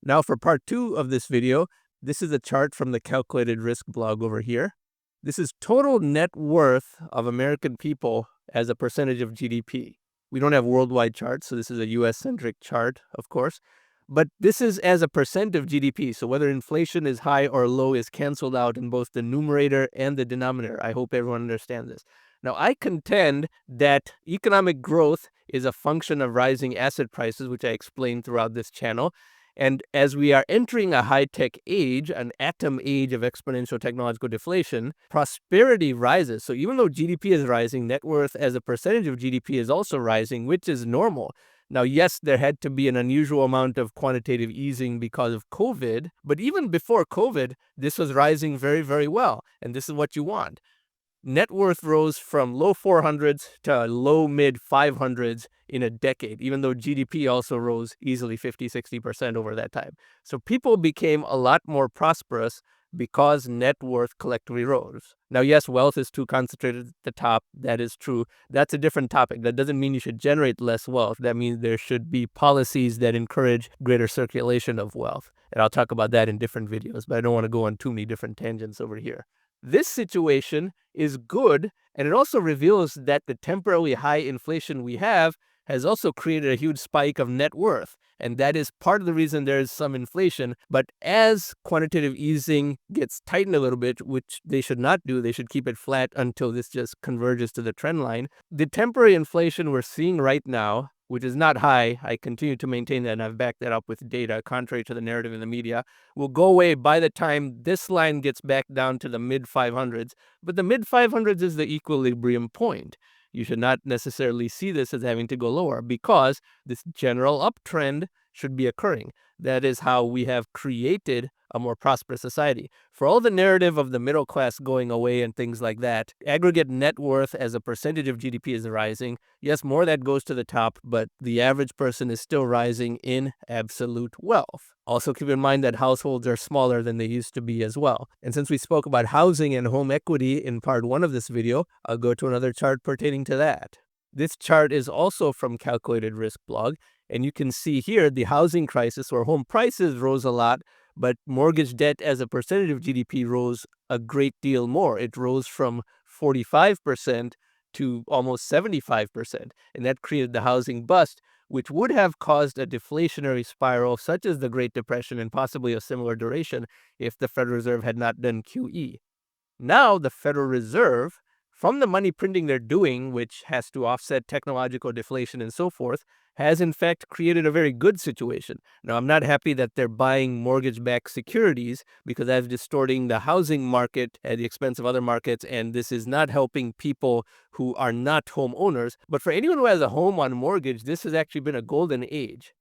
Now for part 2 of this video, this is a chart from the Calculated Risk blog over here. This is total net worth of American people as a percentage of GDP. We don't have worldwide charts, so this is a US-centric chart, of course. But this is as a percent of GDP, so whether inflation is high or low is canceled out in both the numerator and the denominator. I hope everyone understands this. Now, I contend that economic growth is a function of rising asset prices, which I explained throughout this channel. And as we are entering a high-tech age, an atom age of exponential technological deflation, prosperity rises. So even though GDP is rising, net worth as a percentage of GDP is also rising, which is normal. Now, yes, there had to be an unusual amount of quantitative easing because of COVID, but even before COVID, this was rising very, very well. And this is what you want. Net worth rose from low 400s to low mid 500s in a decade, even though GDP also rose easily 50-60% over that time. So people became a lot more prosperous because net worth collectively rose. Now, yes, wealth is too concentrated at the top. That is true. That's a different topic. That doesn't mean you should generate less wealth. That means there should be policies that encourage greater circulation of wealth. And I'll talk about that in different videos, but I don't want to go on too many different tangents over here. This situation is good, and it also reveals that the temporarily high inflation we have has also created a huge spike of net worth. And that is part of the reason there is some inflation. But as quantitative easing gets tightened a little bit, which they should not do, they should keep it flat until this just converges to the trend line. The temporary inflation we're seeing right now, which is not high, I continue to maintain that, and I've backed that up with data, contrary to the narrative in the media, will go away by the time this line gets back down to the mid 500s. But the mid 500s is the equilibrium point. You should not necessarily see this as having to go lower because this general uptrend should be occurring. That is how we have created a more prosperous society. For all the narrative of the middle class going away and things like that, aggregate net worth as a percentage of GDP is rising. Yes, more of that goes to the top, but the average person is still rising in absolute wealth. Also keep in mind that households are smaller than they used to be as well. And since we spoke about housing and home equity in part 1 of this video, I'll go to another chart pertaining to that. This chart is also from Calculated Risk blog, and you can see here the housing crisis where home prices rose a lot, but mortgage debt as a percentage of GDP rose a great deal more. It rose from 45% to almost 75%, and that created the housing bust, which would have caused a deflationary spiral such as the Great Depression and possibly a similar duration if the Federal Reserve had not done QE. Now the Federal Reserve, from the money printing they're doing, which has to offset technological deflation and so forth, has in fact created a very good situation. Now, I'm not happy that they're buying mortgage-backed securities because that's distorting the housing market at the expense of other markets, and this is not helping people who are not homeowners. But for anyone who has a home on mortgage, this has actually been a golden age.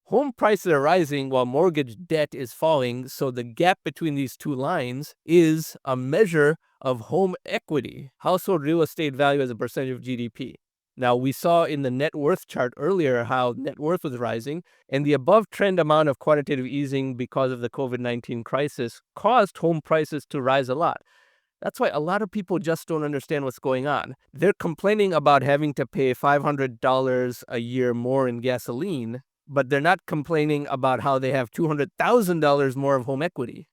Home prices are rising while mortgage debt is falling, so the gap between these two lines is a measure of home equity, household real estate value as a percentage of GDP. Now, we saw in the net worth chart earlier how net worth was rising, and the above trend amount of quantitative easing because of the COVID-19 crisis caused home prices to rise a lot. That's why a lot of people just don't understand what's going on. They're complaining about having to pay $500 a year more in gasoline, but they're not complaining about how they have $200,000 more of home equity.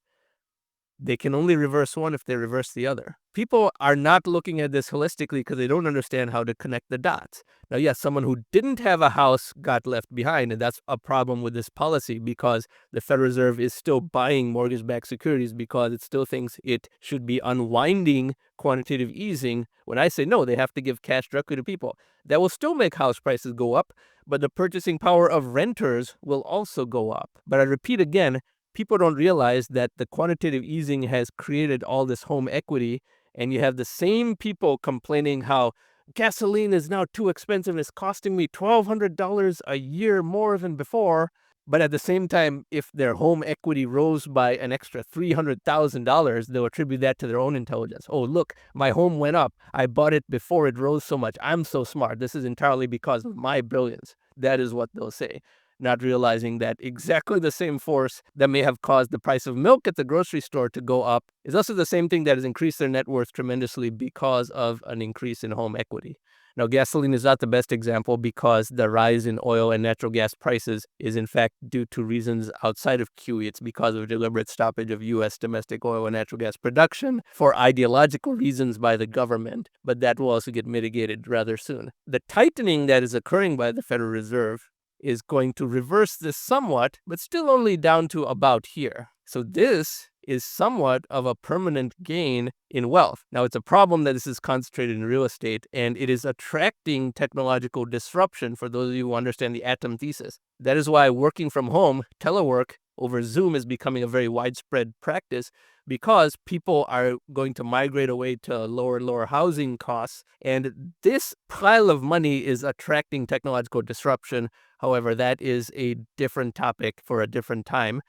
They can only reverse one if they reverse the other. People are not looking at this holistically because they don't understand how to connect the dots. Now, yes, someone who didn't have a house got left behind, and that's a problem with this policy because the Federal Reserve is still buying mortgage-backed securities because it still thinks it should be unwinding quantitative easing. When I say no, they have to give cash directly to people. That will still make house prices go up, but the purchasing power of renters will also go up. But I repeat again, people don't realize that the quantitative easing has created all this home equity, and you have the same people complaining how gasoline is now too expensive and it's costing me $1,200 a year more than before. But at the same time, if their home equity rose by an extra $300,000, they'll attribute that to their own intelligence. Oh, look, my home went up. I bought it before it rose so much. I'm so smart. This is entirely because of my brilliance. That is what they'll say, not realizing that exactly the same force that may have caused the price of milk at the grocery store to go up is also the same thing that has increased their net worth tremendously because of an increase in home equity. Now, gasoline is not the best example because the rise in oil and natural gas prices is in fact due to reasons outside of QE. It's because of deliberate stoppage of U.S. domestic oil and natural gas production for ideological reasons by the government, but that will also get mitigated rather soon. The tightening that is occurring by the Federal Reserve is going to reverse this somewhat, but still only down to about here. So this is somewhat of a permanent gain in wealth. Now, it's a problem that this is concentrated in real estate, and it is attracting technological disruption for those of you who understand the atom thesis. That is why working from home, telework over Zoom is becoming a very widespread practice, because people are going to migrate away to lower and lower housing costs. And this pile of money is attracting technological disruption. However, that is a different topic for a different time.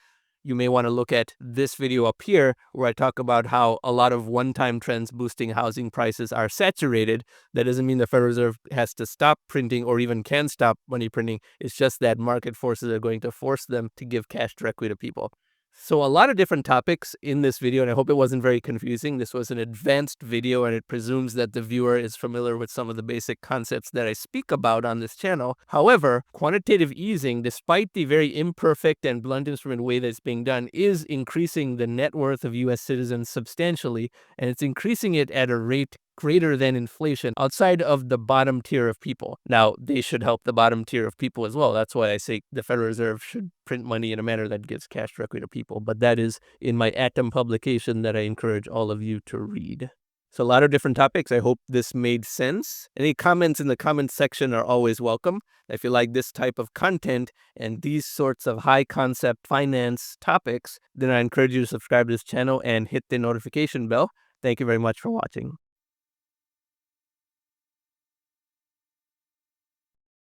You may want to look at this video up here where I talk about how a lot of one-time trends boosting housing prices are saturated. That doesn't mean the Federal Reserve has to stop printing or even can stop money printing. It's just that market forces are going to force them to give cash directly to people. So a lot of different topics in this video, and I hope it wasn't very confusing. This was an advanced video, and it presumes that the viewer is familiar with some of the basic concepts that I speak about on this channel. However, quantitative easing, despite the very imperfect and blunt instrument way that it's being done, is increasing the net worth of U.S. citizens substantially, and it's increasing it at a rate greater than inflation outside of the bottom tier of people. Now, they should help the bottom tier of people as well. That's why I say the Federal Reserve should print money in a manner that gives cash directly to people. But that is in my Atom publication that I encourage all of you to read. So a lot of different topics. I hope this made sense. Any comments in the comments section are always welcome. If you like this type of content and these sorts of high concept finance topics, then I encourage you to subscribe to this channel and hit the notification bell. Thank you very much for watching.